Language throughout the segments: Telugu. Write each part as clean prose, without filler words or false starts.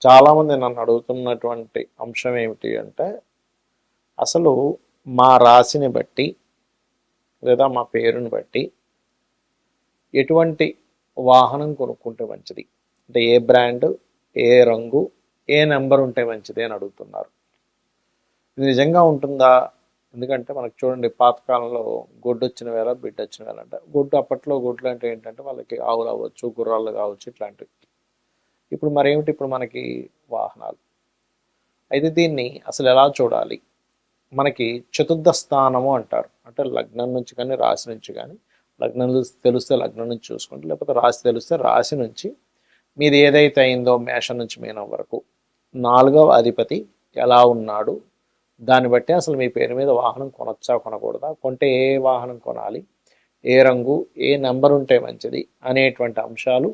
చాలామంది నన్ను అడుగుతున్నటువంటి అంశం ఏమిటి అంటే, అసలు మా రాశిని బట్టి లేదా మా పేరుని బట్టి ఎటువంటి వాహనం కొనుక్కుంటే మంచిది, అంటే ఏ బ్రాండ్, ఏ రంగు, ఏ నెంబర్ ఉంటే మంచిది అని అడుగుతున్నారు. ఇది నిజంగా ఉంటుందా? ఎందుకంటే మనకు చూడండి, పాతకాలంలో గొడ్డు వచ్చిన వేళ బిడ్డ వచ్చిన వేళ అంట. గొడ్డు అప్పట్లో గొడ్లు అంటే ఏంటంటే వాళ్ళకి ఆవులు అవ్వచ్చు, గుర్రాలు కావచ్చు, ఇట్లాంటివి. ఇప్పుడు మరేమిటి, ఇప్పుడు మనకి వాహనాలు. అయితే దీన్ని అసలు ఎలా చూడాలి? మనకి చతుర్థ స్థానము అంటారు, అంటే లగ్నం నుంచి కానీ రాశి నుంచి కానీ, లగ్నం తెలిస్తే లగ్నం నుంచి చూసుకోండి, లేకపోతే రాశి తెలిస్తే రాశి నుంచి మీది ఏదైతే అయిందో మేషం నుంచి మీనం వరకు 4వ అధిపతి ఎలా ఉన్నాడు, దాన్ని బట్టి అసలు మీ పేరు మీద వాహనం కొనొచ్చా కొనకూడదా, కొంటే ఏ వాహనం కొనాలి, ఏ రంగు, ఏ నెంబర్ ఉంటే మంచిది అనేటువంటి అంశాలు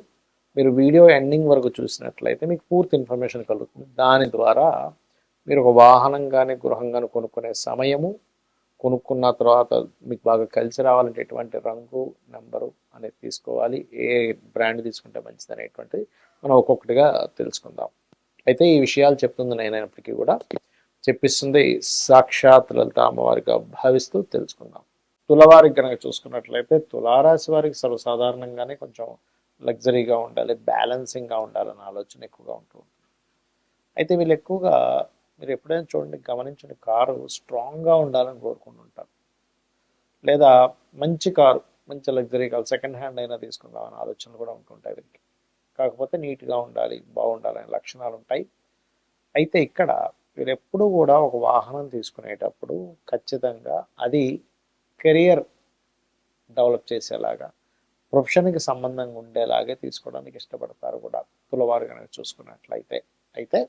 మీరు వీడియో ఎండింగ్ వరకు చూసినట్లయితే మీకు పూర్తి ఇన్ఫర్మేషన్ కలుగుతుంది. దాని ద్వారా మీరు ఒక వాహనం కానీ గృహం కానీ కొనుక్కునే సమయము, కొనుక్కున్న తర్వాత మీకు బాగా కలిసి రావాలంటే ఎటువంటి రంగు, నెంబరు అనేది తీసుకోవాలి, ఏ బ్రాండ్ తీసుకుంటే మంచిది అనేటువంటిది మనం ఒక్కొక్కటిగా తెలుసుకుందాం. అయితే ఈ విషయాలు చెప్తుంది నేనైనప్పటికీ కూడా చెప్పిస్తుంది సాక్షాత్ లలిత అమ్మవారిగా భావిస్తూ తెలుసుకుందాం. తులవారికి కనుక చూసుకున్నట్లయితే తులారాశి వారికి సర్వసాధారణంగానే కొంచెం లగ్జరీగా ఉండాలి, బ్యాలెన్సింగ్గా ఉండాలన్న ఆలోచన ఎక్కువగా ఉంటుంది. అయితే వీళ్ళు ఎక్కువగా, మీరు ఎప్పుడైనా చూడండి, గమనించండి, కారు స్ట్రాంగ్గా ఉండాలని కోరుకుంటుంటారు, లేదా మంచి కారు, మంచి లగ్జరీ కారు సెకండ్ హ్యాండ్ అయినా తీసుకుందామని ఆలోచనలు కూడా ఉంటుంటాయి వీరికి. కాకపోతే నీట్గా ఉండాలి, బాగుండాలనే లక్షణాలు ఉంటాయి. అయితే ఇక్కడ మీరు ఎప్పుడు కూడా ఒక వాహనం తీసుకునేటప్పుడు ఖచ్చితంగా అది కెరియర్ డెవలప్ చేసేలాగా, ప్రొఫెషన్కి సంబంధంగా ఉండేలాగే తీసుకోవడానికి ఇష్టపడతారు కూడా తులవారు కనుక చూసుకున్నట్లయితే. అయితే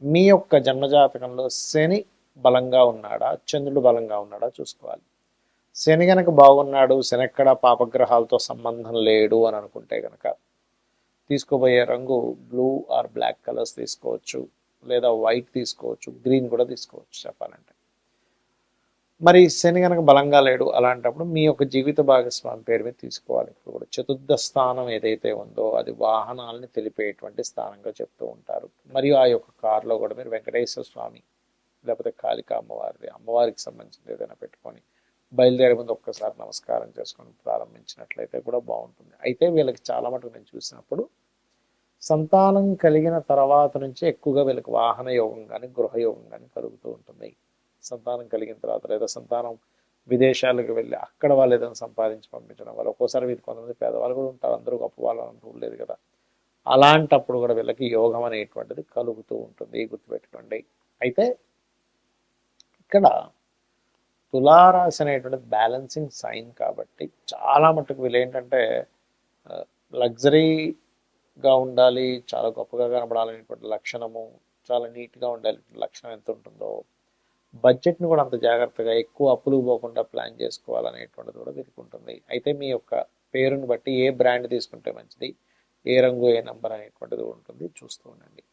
మీ యొక్క జన్మజాతకంలో శని బలంగా ఉన్నాడా, చంద్రుడు బలంగా ఉన్నాడా చూసుకోవాలి. శని కనుక బాగున్నాడు, శని ఎక్కడ పాపగ్రహాలతో సంబంధం లేడు అని అనుకుంటే కనుక తీసుకోబోయే రంగు బ్లూ ఆర్ బ్లాక్ కలర్స్ తీసుకోవచ్చు, లేదా వైట్ తీసుకోవచ్చు, గ్రీన్ కూడా తీసుకోవచ్చు చెప్పాలంటే. మరి శని కనుక బలంగా లేడు, అలాంటప్పుడు మీ యొక్క జీవిత భాగస్వామి పేరు మీద తీసుకోవాలి. ఇప్పుడు కూడా చతుర్థ స్థానం ఏదైతే ఉందో అది వాహనాలని తెలిపేటువంటి స్థానంగా చెప్తూ ఉంటారు. మరియు ఆ యొక్క కారులో కూడా మీరు వెంకటేశ్వర స్వామి లేకపోతే కాళికా అమ్మవారికి సంబంధించిన ఏదైనా పెట్టుకొని బయలుదేరే ముందు ఒక్కసారి నమస్కారం చేసుకొని ప్రారంభించినట్లయితే కూడా బాగుంటుంది. అయితే వీళ్ళకి చాలా మటుకు నేను చూసినప్పుడు సంతానం కలిగిన తర్వాత నుంచి ఎక్కువగా వీళ్ళకి వాహన యోగం కానీ గృహయోగం కానీ కలుగుతూ ఉంటుంది. సంతానం కలిగిన తర్వాత, లేదా సంతానం విదేశాలకు వెళ్ళి అక్కడ వాళ్ళు ఏదైనా సంపాదించి పంపించడం వల్ల, ఒక్కోసారి వీళ్ళు కొంతమంది పేదవాళ్ళు కూడా ఉంటారు, అందరూ గొప్ప వాళ్ళు అంటూ లేదు కదా, అలాంటప్పుడు కూడా వీళ్ళకి యోగం అనేటువంటిది కలుగుతూ ఉంటుంది, గుర్తుపెట్టుకోండి. అయితే ఇక్కడ తులారాశి అనేటువంటిది బ్యాలెన్సింగ్ సైన్ కాబట్టి చాలా మట్టుకు వీళ్ళు ఏంటంటే లగ్జరీగా ఉండాలి, చాలా గొప్పగా కనబడాలనేటువంటి లక్షణము, చాలా నీట్గా ఉండాలి లక్షణం ఎంత ఉంటుందో, బడ్జెట్ని కూడా అంత జాగ్రత్తగా ఎక్కువ అప్పులు పోకుండా ప్లాన్ చేసుకోవాలనేటువంటిది కూడా వీరికి ఉంటుంది. అయితే మీ యొక్క పేరుని బట్టి ఏ బ్రాండ్ తీసుకుంటే మంచిది, ఏ రంగు, ఏ నెంబర్ అనేటువంటిది ఉంటుంది, చూస్తూ ఉండండి.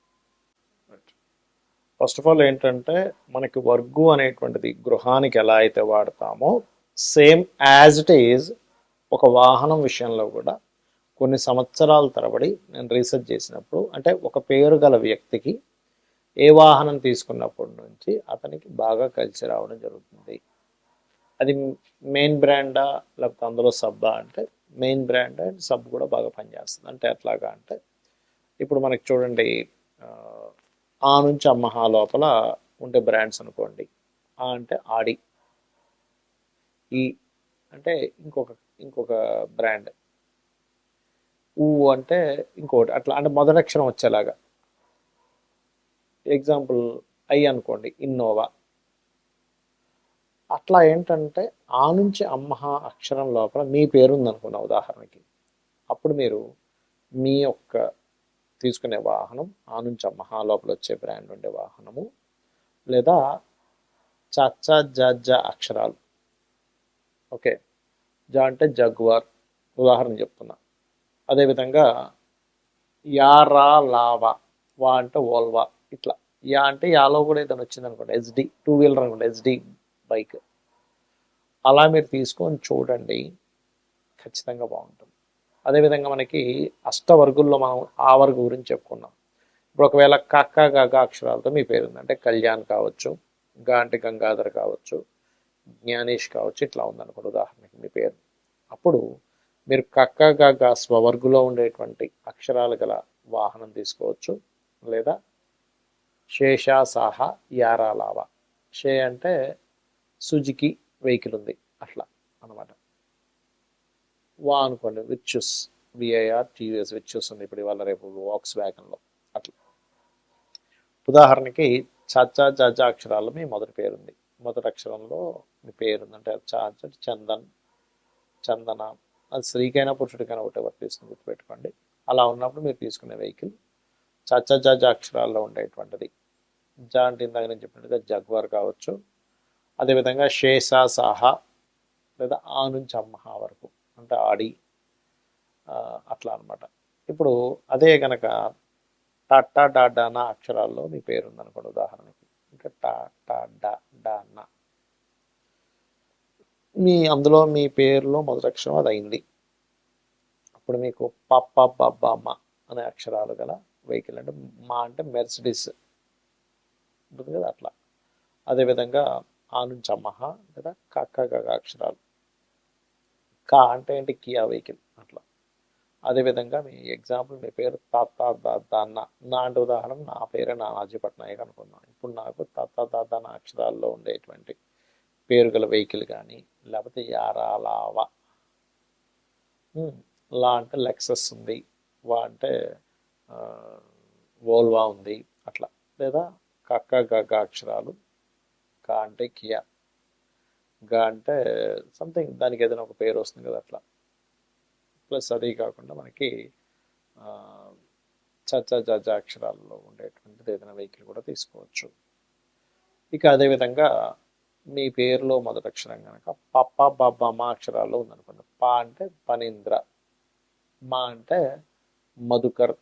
ఫస్ట్ ఆఫ్ ఆల్ ఏంటంటే, మనకి వర్గు అనేటువంటిది గృహానికి ఎలా అయితే వాడతామో సేమ్ యాజ్ ఇట్ ఈజ్ ఒక వాహనం విషయంలో కూడా కొన్ని సంవత్సరాల తరబడి నేను రీసెర్చ్ చేసినప్పుడు, అంటే ఒక పేరు గల వ్యక్తికి ఏ వాహనం తీసుకున్నప్పటి నుంచి అతనికి బాగా కలిసి రావడం జరుగుతుంది. అది మెయిన్ బ్రాండా లేకపోతే అందులో సబ్బా అంటే మెయిన్ బ్రాండ్ అండ్ సబ్ కూడా బాగా పనిచేస్తుంది. అంటే ఎట్లాగా అంటే, ఇప్పుడు మనకి చూడండి, ఆ నుంచి అమ్మహా లోపల ఉండే బ్రాండ్స్ అనుకోండి. ఆ అంటే ఆడి, ఈ అంటే ఇంకొక ఇంకొక బ్రాండ్, ఊ అంటే ఇంకోటి, అట్లా అంటే మొదటి అక్షరం వచ్చేలాగా. ఎగ్జాంపుల్ ఐ అనుకోండి, ఇన్నోవా. అట్లా ఏంటంటే ఆ నుంచి అమ్మహ అక్షరం లోపల మీ పేరు ఉందనుకున్న ఉదాహరణకి, అప్పుడు మీరు మీ యొక్క తీసుకునే వాహనం ఆ నుంచి అమ్మహ లోపల వచ్చే బ్రాండ్ ఉండే వాహనము, లేదా చచ్చా జ అక్షరాలు. ఓకే, జ అంటే జగ్వార్ ఉదాహరణ చెప్తున్నా. అదేవిధంగా యారా లావా, వా అంటే ఓల్వా, ఇట్లా. యా అంటే యాలో కూడా ఏదైనా వచ్చింది అనుకోండి, హెచ్డి టూ వీలర్ అనుకోండి, హెచ్డి బైక్. అలా మీరు తీసుకొని చూడండి, ఖచ్చితంగా బాగుంటుంది. అదేవిధంగా మనకి అష్టవర్గుల్లో మనం ఆ వర్గు గురించి చెప్పుకున్నాం. ఇప్పుడు ఒకవేళ కక్క గగ అక్షరాలతో మీ పేరు ఉంది అంటే కళ్యాణ్ కావచ్చు, గా అంటే గంగాధర్ కావచ్చు, జ్ఞానేష్ కావచ్చు, ఇట్లా ఉందనుకోండి ఉదాహరణకి మీ పేరు. అప్పుడు మీరు కక్క గగ స్వవర్గులో ఉండేటువంటి అక్షరాలు గల వాహనం తీసుకోవచ్చు, లేదా శేషా సాహా యారా లావా. షే అంటే సుజుకి వెహికల్ ఉంది అట్లా అనమాట. వా అనుకోండి విచ్చుస్, విఐఆర్ టీవీఎస్ విచ్చుస్ ఉంది ఇప్పుడు ఇవాళ రేపు వాక్స్ వ్యాగన్లో అట్లా. ఉదాహరణకి చాచా చాచా అక్షరాల్లో మీ మొదటి పేరుంది, మొదటి అక్షరంలో మీ పేరుంది అంటే చాచా చందన్, చందన, అది స్త్రీకైనా పురుషుడికైనా ఒకటే వర్తిస్తుంది గుర్తుపెట్టుకోండి. అలా ఉన్నప్పుడు మీరు తీసుకునే వెహికల్ చాచా చాచా అక్షరాల్లో ఉండేటువంటిది. జా అంటే ఇందాక నేను చెప్పినట్టుగా జగ్వార్ కావచ్చు, అదేవిధంగా షేషా సాహా లేదా ఆ నుంచి అమ్మహా వరకు అంటే ఆడి, అట్లా అనమాట. ఇప్పుడు అదే కనుక టాటా డాడానా అక్షరాల్లో మీ పేరు ఉందనుకోండి ఉదాహరణకి, ఇంకా టాటా డానా మీ అందులో మీ పేరులో మొదటి అక్షరం అది అయింది. అప్పుడు మీకు పప్ప బబ్బమ్మ అనే అక్షరాలు గల వెహికల్ అంటే మా అంటే మెర్సిడీస్ ఉంటుంది కదా అట్లా. అదేవిధంగా ఆ నుంచి అమ్మహ లేదా కక్క గగ అక్షరాలు. కా అంటే ఏంటి కియా వెహికల్ అట్లా. అదేవిధంగా మీ ఎగ్జాంపుల్ మీ పేరు తాత దాన్న, నా అంటే ఉదాహరణ నా పేరే నానాజీ పట్నాయక్ అనుకుందాం. ఇప్పుడు నాకు తాత దాదాన అక్షరాల్లో ఉండేటువంటి పేరు గల వెహికల్ కానీ, లేకపోతే యారా లావా, లా అంటే లెక్సస్ ఉంది, వా అంటే వోల్వా ఉంది అట్లా. లేదా కక్క గగ అక్షరాలు, కా అంటే కియా, గా అంటే సంథింగ్ దానికి ఏదైనా ఒక పేరు వస్తుంది కదా అట్లా. ప్లస్ అది కాకుండా మనకి చచ్చా జజా అక్షరాలలో ఉండేటువంటిది ఏదైనా వెహికల్ కూడా తీసుకోవచ్చు. ఇక అదేవిధంగా మీ పేరులో మొదటి అక్షరం కనుక పప్ప బబ్బ మా అక్షరాల్లో ఉందనుకోండి. పా అంటే పనీంద్ర, మా అంటే మధుకర్,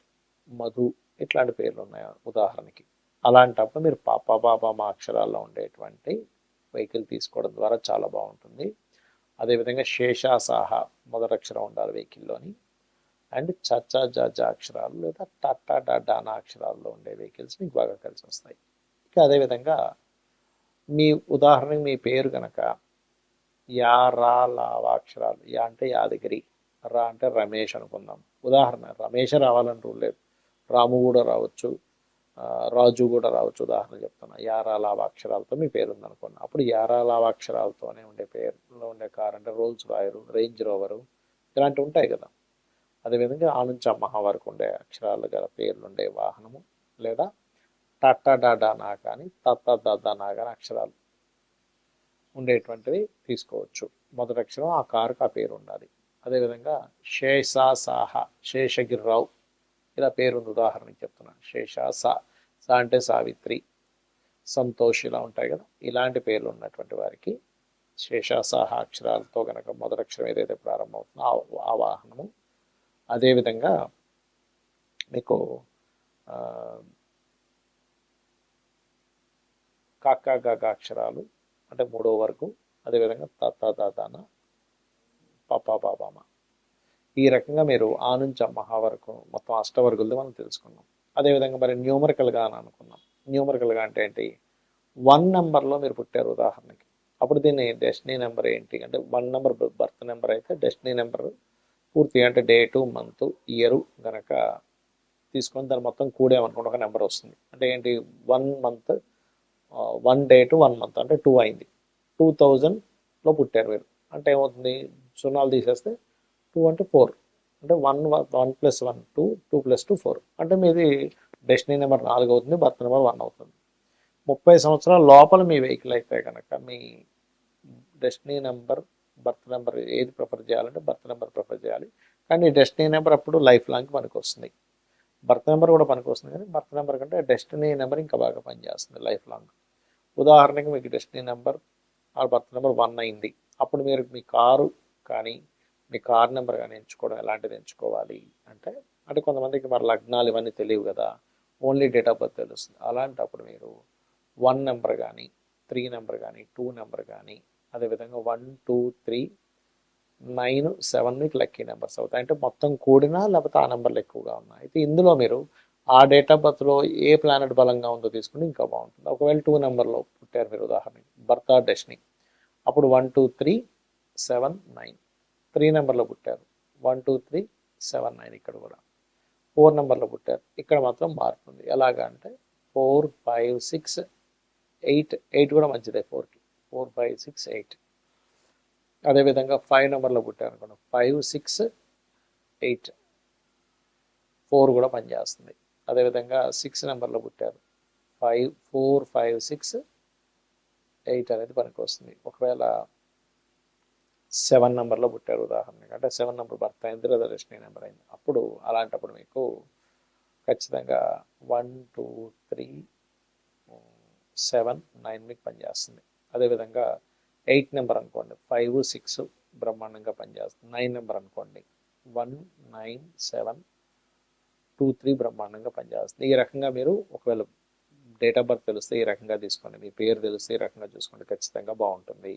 మధు, ఇట్లాంటి పేర్లు ఉన్నాయి ఉదాహరణకి. అలాంటప్పుడు మీరు పాప బాబా మా అక్షరాల్లో ఉండేటువంటి వెహికల్ తీసుకోవడం ద్వారా చాలా బాగుంటుంది. అదేవిధంగా శేషాసాహ మొదటి అక్షరం ఉండాలి వెహికల్లోని. అండ్ చచ్చా జజా అక్షరాలు లేదా టట్టా డానా అక్షరాల్లో ఉండే వెహికల్స్ మీకు బాగా కలిసి వస్తాయి. ఇక అదేవిధంగా మీ ఉదాహరణకి మీ పేరు కనుక యా రా లావా అక్షరాలు, యా అంటే యాదగిరి, రా అంటే రమేష్ అనుకుందాం. ఉదాహరణ రమేష్ రావాలని రూల్ లేదు, రాము కూడా రావచ్చు, రాజు కూడా రావచ్చు. ఉదాహరణ చెప్తున్నా, యారా లావా అక్షరాలతో మీ పేరు ఉందనుకోండి. అప్పుడు యారా లావా అక్షరాలతోనే ఉండే పేరులో ఉండే కార్ అంటే రోల్స్ రాయరు, రేంజ్ రోవరు, ఇలాంటివి ఉంటాయి కదా. అదేవిధంగా ఆ నుంచి అమ్మహ వరకు ఉండే అక్షరాలు గల పేర్లు ఉండే వాహనము, లేదా టట్టా డాడా నా కానీ తత్తా దాదా నా కానీ అక్షరాలు ఉండేటువంటివి తీసుకోవచ్చు. మొదటి అక్షరం ఆ కారుకి ఆ పేరు ఉండాలి. అదేవిధంగా శేషా సాహ, శేషగిరిరావు ఇలా పేరు ఉంది ఉదాహరణకి చెప్తున్నాను. శేషా సా, సా అంటే సావిత్రి, సంతోష్ ఇలా ఉంటాయి కదా. ఇలాంటి పేర్లు ఉన్నటువంటి వారికి శేషాసాహ అక్షరాలతో కనుక మొదటి అక్షరం ఏదైతే ప్రారంభమవుతుందో ఆ వాహనము. అదేవిధంగా మీకు కాకా గాగా అక్షరాలు అంటే మూడో వరకు, అదేవిధంగా తాత దాదాన పాపా బాబామ, ఈ రకంగా మీరు ఆ నుంచి అమ్మహ వరకు మొత్తం అష్టవర్గులతో మనం తెలుసుకున్నాం. అదేవిధంగా మరి న్యూమరికల్గా అని అనుకున్నాం. న్యూమరికల్గా అంటే ఏంటి, 1 నెంబర్లో మీరు పుట్టారు ఉదాహరణకి, అప్పుడు దీన్ని డెస్టినీ నెంబర్ ఏంటి అంటే 1 నెంబర్ బర్త్ నెంబర్ అయితే డెస్టినీ నెంబర్ పూర్తిగా అంటే డేటు మంత్ ఇయరు గనక తీసుకొని దాన్ని మొత్తం కూడేమనుకోండి ఒక నెంబర్ వస్తుంది. అంటే ఏంటి 1 మంత్ 1 డేటు 1 మంత్ అంటే 2 అయింది. 2000లో పుట్టారు మీరు అంటే ఏమవుతుంది, సున్నాలు తీసేస్తే 2 అంటే 4 అంటే 1 1 + 1 2 2 + 2 4 అంటే మీది డెస్టినీ నెంబర్ 4 అవుతుంది, బర్త్ నెంబర్ 1 అవుతుంది. 30 సంవత్సరాల లోపల మీ వెహికల్ అయితే కనుక మీ డెస్టినీ నెంబర్ బర్త్ నెంబర్ ఏది ప్రిఫర్ చేయాలంటే బర్త్ నెంబర్ ప్రిఫర్ చేయాలి. కానీ డెస్టినీ నెంబర్ అప్పుడు లైఫ్ లాంగ్ పనికి వస్తుంది. బర్త్ నెంబర్ కూడా పనికి వస్తుంది, కానీ బర్త్ నెంబర్ కంటే డెస్టినీ నెంబర్ ఇంకా బాగా పనిచేస్తుంది లైఫ్ లాంగ్. ఉదాహరణకి మీకు డెస్టినీ నెంబర్ ఆ బర్త్ నెంబర్ 1 అయింది, అప్పుడు మీరు మీ కారు కానీ మీ కార్ నెంబర్ కానీ ఎంచుకోవడం ఎలాంటిది ఎంచుకోవాలి అంటే, అంటే కొంతమందికి మరి లగ్నాలు ఇవన్నీ తెలియవు కదా, ఓన్లీ డేట్ ఆఫ్ బర్త్ తెలుస్తుంది. అలాంటప్పుడు మీరు 1 నెంబర్ కానీ 3 నెంబర్ కానీ 2 నెంబర్ కానీ, అదేవిధంగా 1 2 3 9 7 మీకు లక్కీ నెంబర్స్ అవుతాయి. అంటే మొత్తం కూడినా లేకపోతే ఆ నెంబర్లు ఎక్కువగా ఉన్నాయి. అయితే ఇందులో మీరు ఆ డేట్ ఆఫ్ బర్త్లో ఏ ప్లానెట్ బలంగా ఉందో తీసుకుంటే ఇంకా బాగుంటుంది. ఒకవేళ 2 నెంబర్లో పుట్టారు మీరు ఉదాహరణకి, బర్త్ ఆర్ డెస్టినీ, అప్పుడు 1 2 3 7 9. 3 నెంబర్లో పుట్టారు, 1 2 3 7 9. ఇక్కడ కూడా 4 నెంబర్లో పుట్టారు, ఇక్కడ మాత్రం మారుతుంది. ఎలాగా అంటే 4 5 6 8. 8 కూడా మంచిదే 4కి, 4 5 6 8. అదేవిధంగా 5 నెంబర్లో పుట్టారు అనుకోండి, 5 6 8. 4 కూడా పనిచేస్తుంది. అదేవిధంగా 6 నెంబర్లో పుట్టారు, 5 4 5 6 8 అనేది పనికి వస్తుంది. ఒకవేళ 7 నెంబర్లో పుట్టారు ఉదాహరణకి, అంటే 7 నెంబర్ బర్త్ అయింది లేదా డెస్టినీ నెంబర్ అయింది, అప్పుడు అలాంటప్పుడు మీకు ఖచ్చితంగా 1 2 3 7 9 మీకు పనిచేస్తుంది. అదేవిధంగా 8 నెంబర్ అనుకోండి, 5 6 బ్రహ్మాండంగా పనిచేస్తుంది. 9 నెంబర్ అనుకోండి, 1 9 7 2 3 బ్రహ్మాండంగా పనిచేస్తుంది. ఈ రకంగా మీరు ఒకవేళ డేట్ ఆఫ్ బర్త్ తెలిస్తే ఈ రకంగా తీసుకోండి, మీ పేరు తెలిస్తే ఈ రకంగా చూసుకోండి, ఖచ్చితంగా బాగుంటుంది.